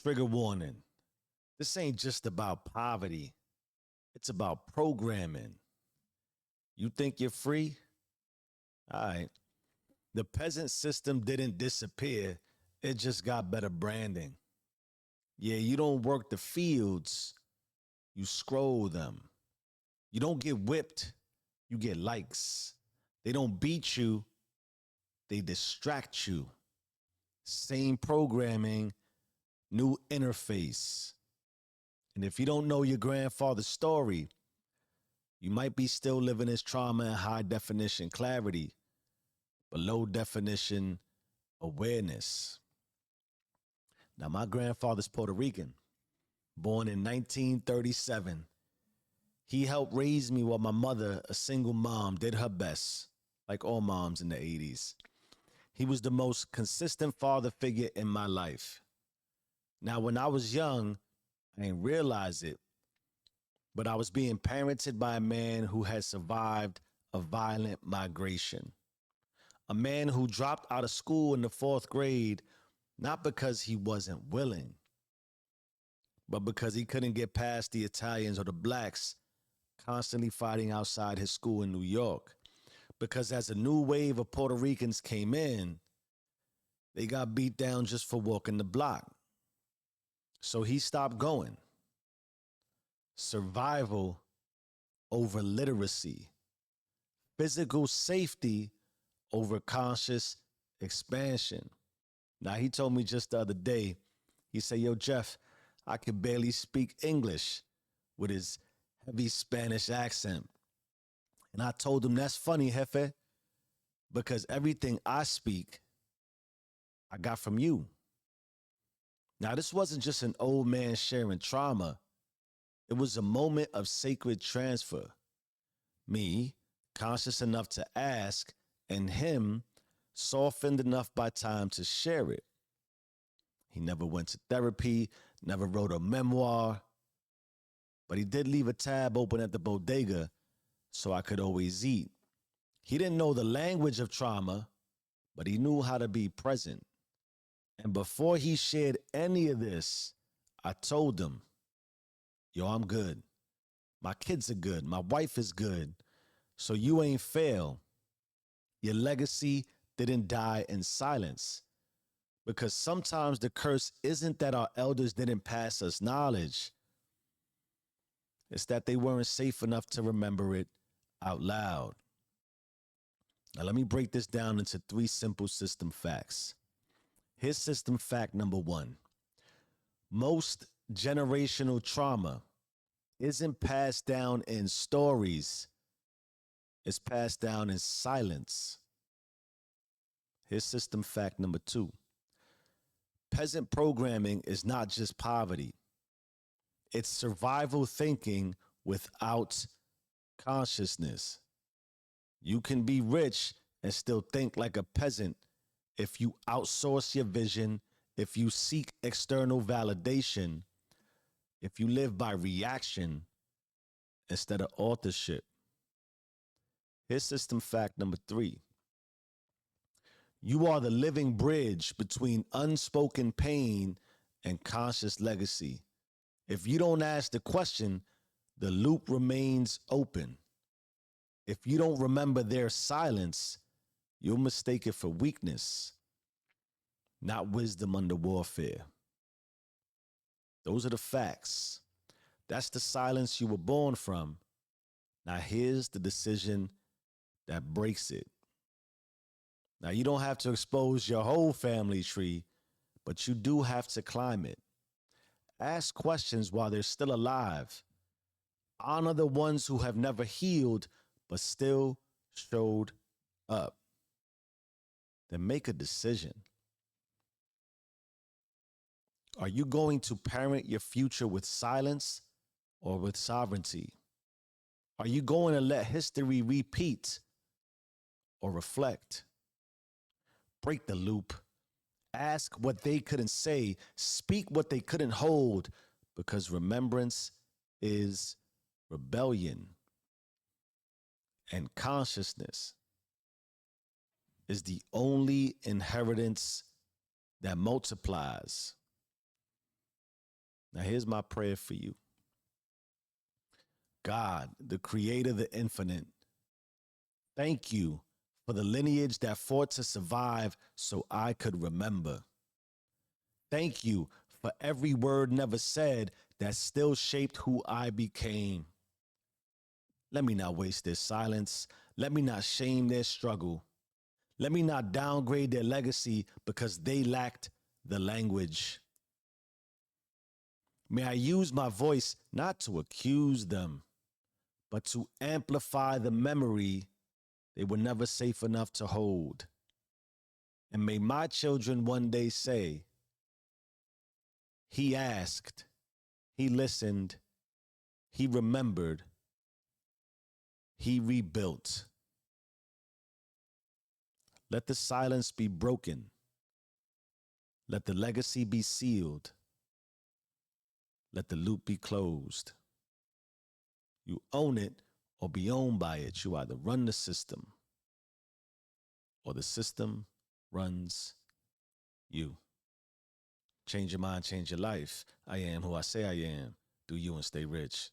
Trigger warning. This ain't just about poverty. It's about programming. You think you're free? All right. The peasant system didn't disappear. It just got better branding. Yeah, you don't work the fields, you scroll them. You don't get whipped, you get likes. They don't beat you, they distract you. Same programming, new interface. And if you don't know your grandfather's story, you might be still living his trauma in high definition clarity, but low definition awareness. Now, my grandfather's Puerto Rican, born in 1937. He helped raise me while my mother, a single mom, did her best, like all moms in the 80s. He was the most consistent father figure in my life. Now, when I was young, I didn't realize it, but I was being parented by a man who had survived a violent migration. A man who dropped out of school in the fourth grade, not because he wasn't willing, but because he couldn't get past the Italians or the blacks constantly fighting outside his school in New York. Because as a new wave of Puerto Ricans came in, they got beat down just for walking the block. So he stopped going. Survival over literacy. Physical safety over conscious expansion. Now, he told me just the other day, he said, yo, Jeff, I could barely speak English with his heavy Spanish accent. And I told him, that's funny, Jefe, because everything I speak, I got from you. Now, this wasn't just an old man sharing trauma. It was a moment of sacred transfer. Me, conscious enough to ask, and him, softened enough by time to share it. He never went to therapy, never wrote a memoir, but he did leave a tab open at the bodega so I could always eat. He didn't know the language of trauma, but he knew how to be present. And before he shared any of this, I told him, yo, I'm good. My kids are good. My wife is good. So you ain't fail. Your legacy didn't die in silence. Because sometimes the curse isn't that our elders didn't pass us knowledge. It's that they weren't safe enough to remember it out loud. Now, let me break this down into 3 simple system facts. Here's system fact number 1. Most generational trauma isn't passed down in stories. It's passed down in silence. Here's system fact number 2. Peasant programming is not just poverty. It's survival thinking without consciousness. You can be rich and still think like a peasant if you outsource your vision, if you seek external validation, if you live by reaction instead of authorship. Here's system fact number 3. You are the living bridge between unspoken pain and conscious legacy. If you don't ask the question, the loop remains open. If you don't remember their silence, you'll mistake it for weakness, not wisdom under warfare. Those are the facts. That's the silence you were born from. Now here's the decision that breaks it. Now you don't have to expose your whole family tree, but you do have to climb it. Ask questions while they're still alive. Honor the ones who have never healed but still showed up. Then make a decision. Are you going to parent your future with silence or with sovereignty? Are you going to let history repeat or reflect? Break the loop. Ask what they couldn't say. Speak what they couldn't hold, because remembrance is rebellion. And consciousness is the only inheritance that multiplies. Now, here's my prayer for you. God, the creator, the infinite, thank you for the lineage that fought to survive so I could remember. Thank you for every word never said that still shaped who I became. Let me not waste their silence. Let me not shame their struggle. Let me not downgrade their legacy because they lacked the language. May I use my voice not to accuse them, but to amplify the memory they were never safe enough to hold. And may my children one day say, he asked, he listened, he remembered, he rebuilt. Let the silence be broken. Let the legacy be sealed. Let the loop be closed. You own it or be owned by it. You either run the system or the system runs you. Change your mind, change your life. I am who I say I am. Do you and stay rich.